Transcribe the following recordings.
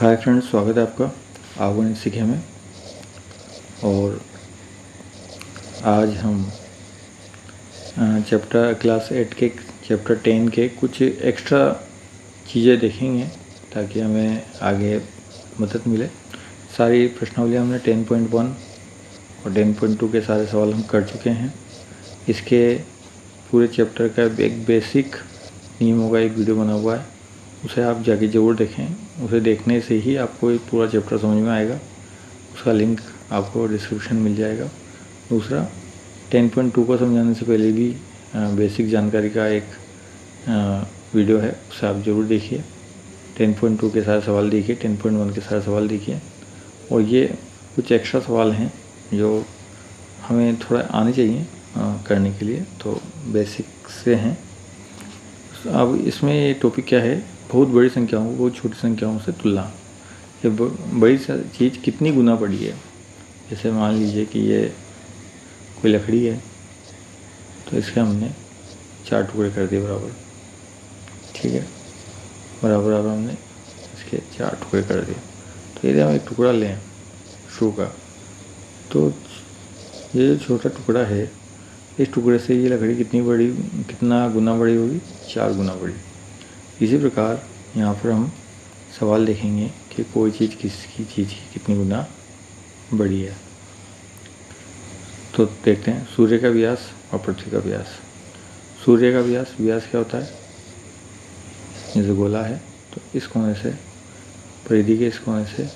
Hi friends, स्वागत है आपका आगुन सीखे में। और आज हम चैप्टर क्लास 8 के चैप्टर 10 के कुछ एक्स्ट्रा चीज़ें देखेंगे ताकि हमें आगे मदद मिले। सारी प्रश्नावली हमने 10.1 और 10.2 के सारे सवाल हम कर चुके हैं। इसके पूरे चैप्टर का एक बेसिक नियमों का एक वीडियो बना हुआ है, उसे आप जाके ज़रूर देखें। उसे देखने से ही आपको ये पूरा चैप्टर समझ में आएगा। उसका लिंक आपको डिस्क्रिप्शन मिल जाएगा। दूसरा, 10.2 को समझाने से पहले भी बेसिक जानकारी का एक वीडियो है, उसे आप ज़रूर देखिए। 10.2 के सारे सवाल देखिए, 10.1 के सारे सवाल देखिए। और ये कुछ एक्स्ट्रा सवाल हैं जो हमें थोड़ा आने चाहिए करने के लिए, तो बेसिक से हैं। अब इसमें ये टॉपिक क्या है, बहुत बड़ी संख्याओं को बहुत छोटी संख्याओं से तुलना। ये बड़ी चीज़ कितनी गुना बड़ी है। जैसे मान लीजिए कि ये कोई लकड़ी है, तो इसके हमने 4 टुकड़े कर दिए बराबर, ठीक है। बराबर हमने इसके 4 टुकड़े कर दिए। तो यदि हम एक टुकड़ा लें शू का, तो ये जो छोटा टुकड़ा है, इस टुकड़े से ये लकड़ी कितना गुना बड़ी होगी, 4 गुना बड़ी। इसी प्रकार यहाँ पर हम सवाल देखेंगे कि कोई चीज़ किसकी चीज़ की कितनी गुना बड़ी है। तो देखते हैं सूर्य का व्यास और पृथ्वी का व्यास। सूर्य का व्यास क्या होता है, जैसे गोला है, तो इस कोने से परिधि के इस कोने से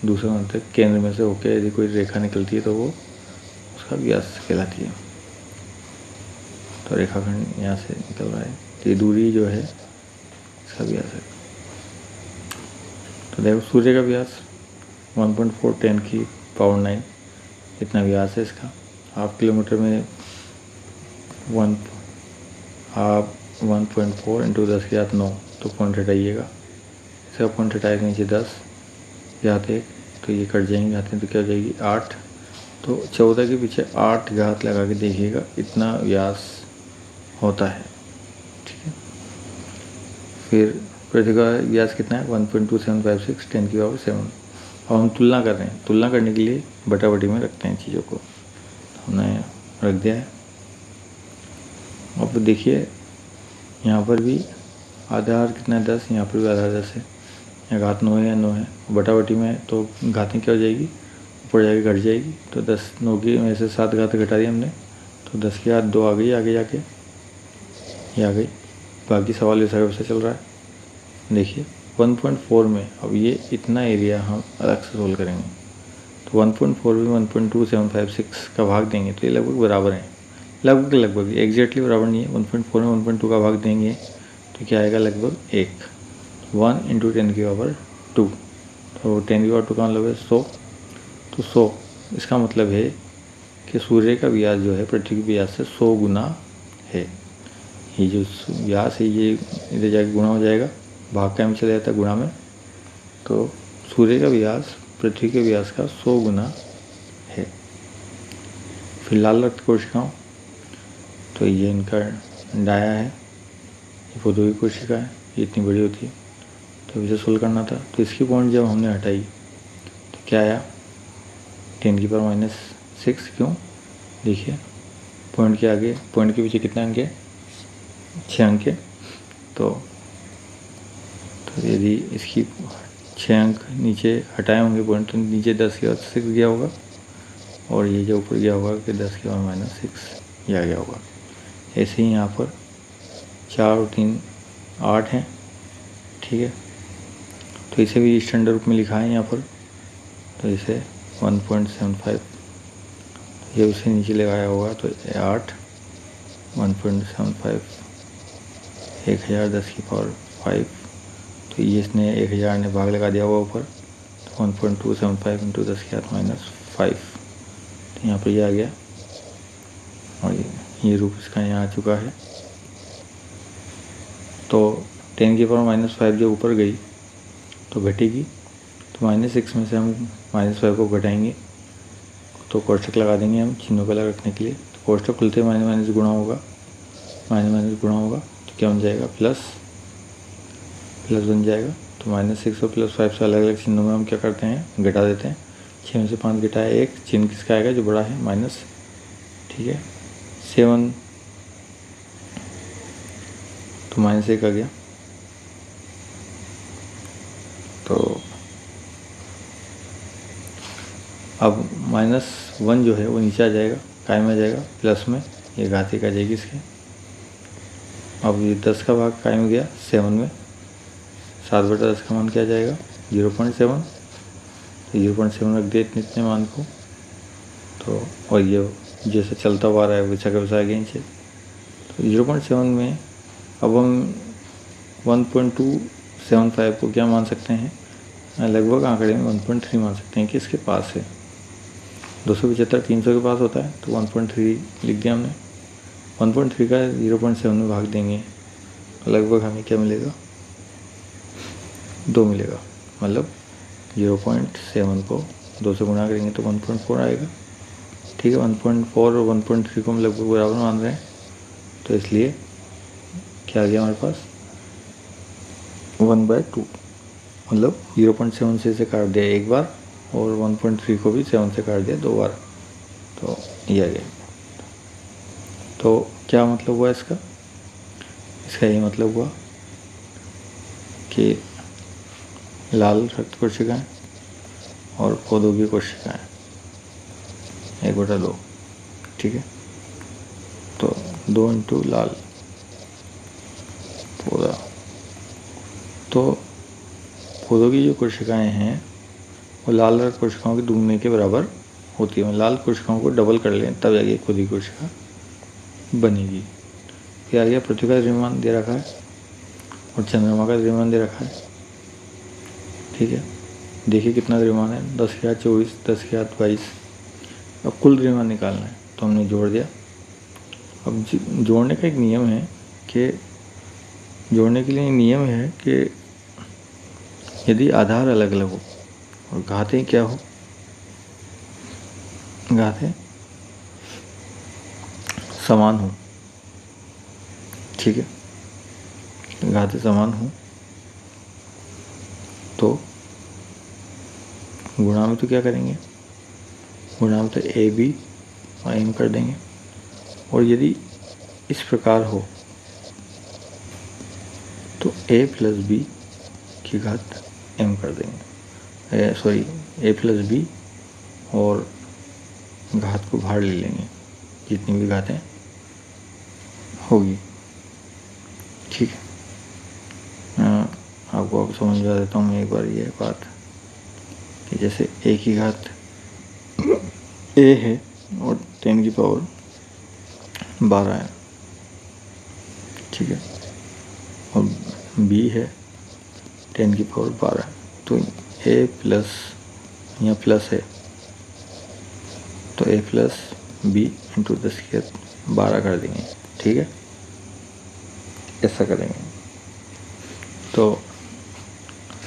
दूसरे कोने तक केंद्र में से होकर यदि कोई रेखा निकलती है तो वो उसका व्यास कहलाती है। तो रेखाखंड यहाँ से निकल रहा है, तो ये दूरी जो है इसका व्यास है। तो देखो सूर्य का व्यास 1.4 10⁻⁹ इतना व्यास है इसका। हाफ किलोमीटर में 1.4 इंटू 10⁻⁹ तो पॉइंट हटाइएगा। इसका पॉइंट हटाए नीचे 10, यहाँ तक, तो ये कट जाएंगे, आते हैं तो क्या हो जाएगी 8। तो 14 के पीछे 8 घात लगा के देखिएगा, इतना व्यास होता है, ठीक है। फिर पृथ्वी का व्यास कितना है, 1.2756 10⁻⁷। अब हम तुलना कर रहे हैं, तुलना करने के लिए बटाबटी में रखते हैं चीज़ों को। हमने रख दिया है। अब देखिए यहाँ पर भी आधार कितना है 10, यहाँ पर भी आधार 10 है, यहाँ घात 9 है या 9 है। बटाबटी में तो घातें क्या हो जाएगी, ऊपर जाके घट जाएगी। तो 10 9 की में से 7 घातें घटा दी हमने, तो 10 की घात 2 आ गई, आगे जाके ये आ गई। बाकी सवाल इस हिसाब से चल रहा है। देखिए 1.4 में अब ये इतना एरिया हम अलग से सोल्व करेंगे, तो 1.4 में 1.2756 का भाग देंगे तो ये लगभग बराबर है। लगभग एग्जैक्टली बराबर नहीं है। 1.4 में 1.2 का भाग देंगे तो क्या आएगा, लगभग 1 × 10⁻²। तो 10⁻² का मतलब है 100। तो 100 इसका मतलब है कि सूर्य का व्यास जो है पृथ्वी के व्यास से 100 गुना है। ये जो व्यास है ये इधर जाके गुणा हो जाएगा, भाग का में चला जाता है गुणा में। तो सूर्य का व्यास पृथ्वी के व्यास का 100 गुना है। फिर लाल रक्त कोशिकाओं, तो ये इनका डाया है, ये फोटोवी कोशिका है, ये इतनी बड़ी होती है, तो इसे सोल्व करना था। तो इसकी पॉइंट जब हमने हटाई तो क्या आया, 10⁻⁶। क्यों, देखिए पॉइंट के आगे, पॉइंट के पीछे कितने अंक है, 6 अंक है। तो यदि इसकी 6 अंक नीचे हटाए होंगे पॉइंट, तो नीचे 10⁻6 गया होगा, और ये जो ऊपर गया होगा कि 10⁻⁻6 ये आ गया होगा। ऐसे ही यहाँ पर 4 और 3 8 हैं, ठीक है। तो इसे भी स्टैंडर्ड रूप में लिखा है यहाँ पर, तो इसे 1.75, ये उसे नीचे लगाया होगा, तो 8 1.75 1000 10⁵, तो ये इसने 1000 ने भाग लगा दिया हुआ ऊपर, तो 1.275 × 10⁻⁵। तो यहाँ पर ये आ गया, और ये रूप इसका यहाँ आ चुका है। तो 10⁻⁵ जब ऊपर गई तो घटेगी, तो -6 में से हम -5 को घटाएंगे, तो कोष्ठक लगा देंगे हम चिन्हों को अलग रखने के लिए। तो कोष्ठक खुलते माइनस गुणा होगा, माइनस गुणा होगा, तो क्या बन जाएगा, प्लस बन जाएगा। तो तो -6 और +5 से अलग अलग चिन्हों में हम क्या करते हैं, घटा देते हैं। 6 में से 5 घटाया 1, चिन्ह किसका आएगा, जो बड़ा है, माइनस। ठीक है, 7 तो -1 आ गया। तो अब -1 जो है वो नीचे आ जाएगा, काय में आ जाएगा, प्लस में, ये घात 1 आ जाएगी इसके। अब ये 10 का भाग काय में गया, 7 में, 7/10 का मान क्या आ जाएगा, 0.7। तो 0.7 रख दिया इतने मान को। तो और ये जैसे चलता हुआ आ रहा है वैसा का वैसा आ गया नीचे। तो 0.7 में अब हम 1.275 को क्या मान सकते हैं, लगभग आंकड़े में 1.3 मान सकते हैं कि इसके पास है। 275 300 के पास होता है, तो 1.3 लिख दिया हमने। 1.3 का 0.7 में भाग देंगे, लगभग हमें क्या मिलेगा, 2 मिलेगा। मतलब 0.7 को 2 से गुणा करेंगे तो 1.4 आएगा। ठीक है, 1.4 और 1.3 को हम लगभग बराबर मान रहे हैं, तो इसलिए क्या आ गया हमारे पास, 1/2। मतलब 0.7 से काट दिया एक बार, और 1.3 को भी 7 से काट दिया 2 बार, तो ये आ गया। तो क्या मतलब हुआ इसका ये मतलब हुआ कि लाल रक्त कोशिकाएं और पौधों की कोशिकाएं 1/2। ठीक है, तो 2 इंटू लाल पौधा। तो पौधों की जो कोशिकाएं हैं वो लाल रक्त कोशिकाओं के दुगने के बराबर होती है। लाल कोशिकाओं को डबल कर लें तब जाके खुद ही कोशिका बनेगी। फिर आ गया पृथ्वी का द्रव्यमान दे रखा है और चंद्रमा का द्रव्यमान दे रखा है। ठीक है, देखिए कितना द्रव्यमान है, 10⁻²4, 10⁻22। अब कुल द्रव्यमान निकालना है, तो हमने जोड़ दिया। अब जोड़ने का एक नियम है कि जोड़ने के लिए नियम है कि यदि आधार अलग अलग हो और घातें क्या हो, घातें समान हो। ठीक है, घातें समान हो तो गुणा में तो क्या करेंगे, गुणा में तो ए बी और एम कर देंगे। और यदि इस प्रकार हो तो a प्लस बी की घात m कर देंगे, सॉरी a प्लस बी और घात को बाहर ले लेंगे, जितनी भी घातें होगी। ठीक है, आपको समझ में देता हूँ मैं एक बार ये बात कि जैसे a की घात a है और 10 की पावर 12 है। ठीक है, और b है 10 की पावर 12। तो a प्लस, यहाँ प्लस है तो a प्लस बी इंटू 10⁻12 कर देंगे। ठीक है, ऐसा करेंगे। तो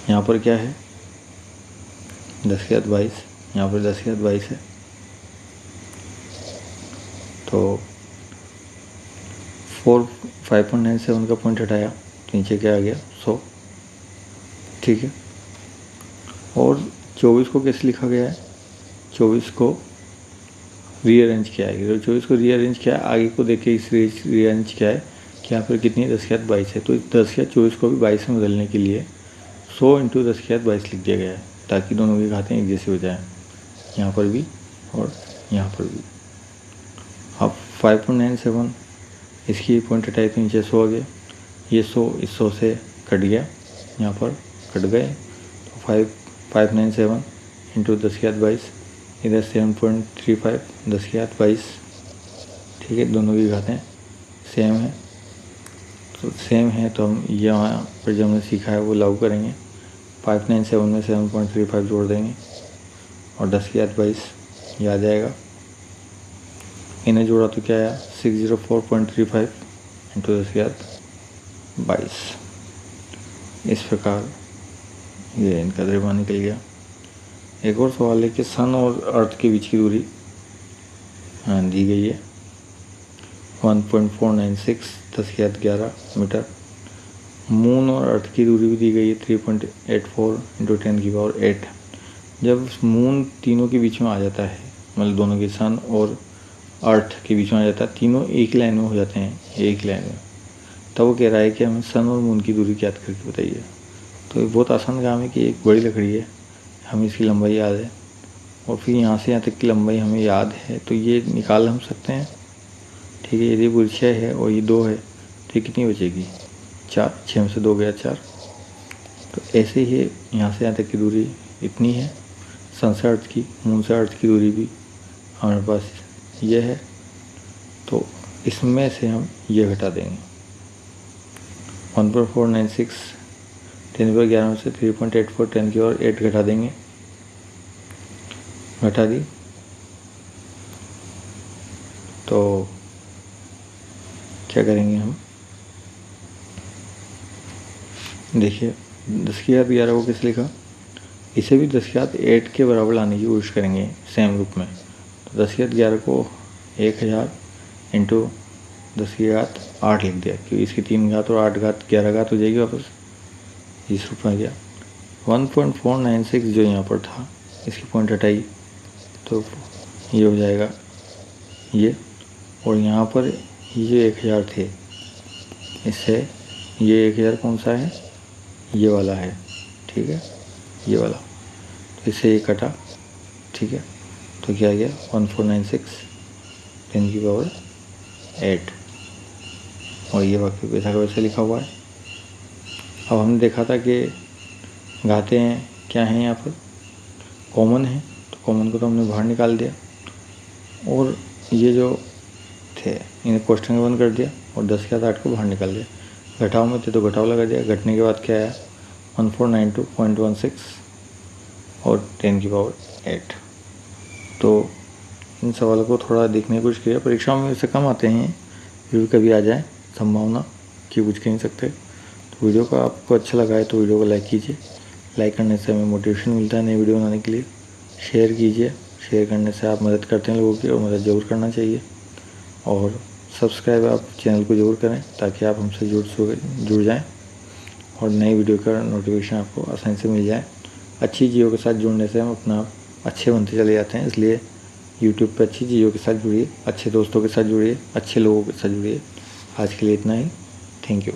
यहाँ पर क्या है, 10⁻22, यहाँ पर 10⁻22 है। तो 5.97 का पॉइंट हटाया तो नीचे क्या आ गया, 100। ठीक है, और 24 को कैसे लिखा गया है, 24 को रीअरेंज किया है। तो 24 को रीअरेंज किया है, आगे को देख के इस रीअरेंज किया है कि यहाँ पर कितनी 10⁻22 है। तो 10⁻24 को भी 22 में बदलने के लिए 100 इंटू 10⁻22 लिख दिया गया है, ताकि दोनों की घातें एक जैसी हो जाएँ, यहाँ पर भी और यहाँ पर भी। अब 5.97 इसकी पॉइंट हटाई तो नीचे 100 आ गया, ये 100 इस 100 से कट गया, यहाँ पर कट गए। तो 597 इंटू 10⁻22, इधर 7.35 10⁻22। ठीक है, दोनों की घातें सेम है, तो सेम है तो हम यहाँ पर जो हमने सीखा है वो लागू करेंगे। 597 में 7.35 जोड़ देंगे और 10⁻22 ये आ जाएगा। इन्हें जोड़ा तो क्या आया, 604.35 इंटू 10⁻22। इस प्रकार ये इनका द्रव्यमान निकल गया। एक और सवाल है कि सन और अर्थ के बीच की दूरी दी गई है 1.496 10⁻11 मीटर, मून और अर्थ की दूरी भी दी गई है 3.84 × 10⁸ 8। जब मून तीनों के बीच में आ जाता है, मतलब दोनों के सन और अर्थ के बीच में आ जाता है, तीनों एक लाइन में हो जाते हैं, एक लाइन में, तब वो कह रहा है कि हमें सन और मून की दूरी याद करके बताइए। तो ये बहुत आसान काम है कि एक बड़ी लकड़ी है, हमें इसकी लंबाई याद है और फिर यहाँ से यहाँ तक की लंबाई हमें याद है, तो ये निकाल हम सकते हैं। ठीक है, यदि वो 6 है और ये 2 है तो ये कितनी बचेगी? 4। 6 में से 2 गया 4। तो ऐसे ही यहाँ से यहाँ तक की दूरी इतनी है, सन से अर्थ की, मून से अर्थ की दूरी भी हमारे पास ये है, तो इसमें से हम ये घटा देंगे। 1.496 10⁻11 में से 3.84 10⁻8 घटा देंगे। घटा दी तो क्या करेंगे हम? देखिए 10⁻11 को कैसे लिखा, इसे भी 10⁻8 के बराबर लाने की कोशिश करेंगे सेम रूप में। तो 10⁻11 को 1000 इंटू 10⁻8 लिख दिया, क्योंकि इसकी 3 घात और 8 घात 11 घात हो जाएगी वापस, इस रूप में आ गया। 1.496 जो यहाँ पर था, इसकी पॉइंट हटाई तो ये हो जाएगा ये, और यहाँ पर ये 1000 थे, इससे ये 1000 कौन सा है? ये वाला है, ठीक है, ये वाला, तो इससे ये कटा, ठीक है, तो क्या आ गया? 1496 10⁻8, और ये बाकी वैसा का वैसे लिखा हुआ है। अब हमने देखा था कि घाते हैं क्या हैं, यहाँ पर कॉमन है, तो कॉमन को तो हमने बाहर निकाल दिया, और ये जो थे इन्हें कोष्ठक में बंद कर दिया और 10⁻8 को बाहर निकाल दिया। घटाव में थे तो घटाव लगा दिया, घटने के बाद क्या आया? 1492.16 और 10⁻8। तो इन सवालों को थोड़ा देखने की कोशिश किया, परीक्षाओं में इससे कम आते हैं, फिर भी कभी आ जाए, संभावना कि कुछ कह नहीं सकते। तो वीडियो का आपको अच्छा लगा है तो वीडियो को लाइक कीजिए, लाइक करने से हमें मोटिवेशन मिलता है नई वीडियो बनाने के लिए। शेयर कीजिए, शेयर करने से आप मदद करते हैं लोगों की, और मदद ज़रूर करना चाहिए। और सब्सक्राइब आप चैनल को ज़रूर करें ताकि आप हमसे जुड़ जाएं और नई वीडियो का नोटिफिकेशन आपको आसानी से मिल जाए। अच्छी चीज़ों के साथ जुड़ने से हम अपना अच्छे बनते चले जाते हैं, इसलिए यूट्यूब पे अच्छी चीज़ों के साथ जुड़िए, अच्छे दोस्तों के साथ जुड़िए, अच्छे लोगों के साथ जुड़िए। आज के लिए इतना ही, थैंक यू।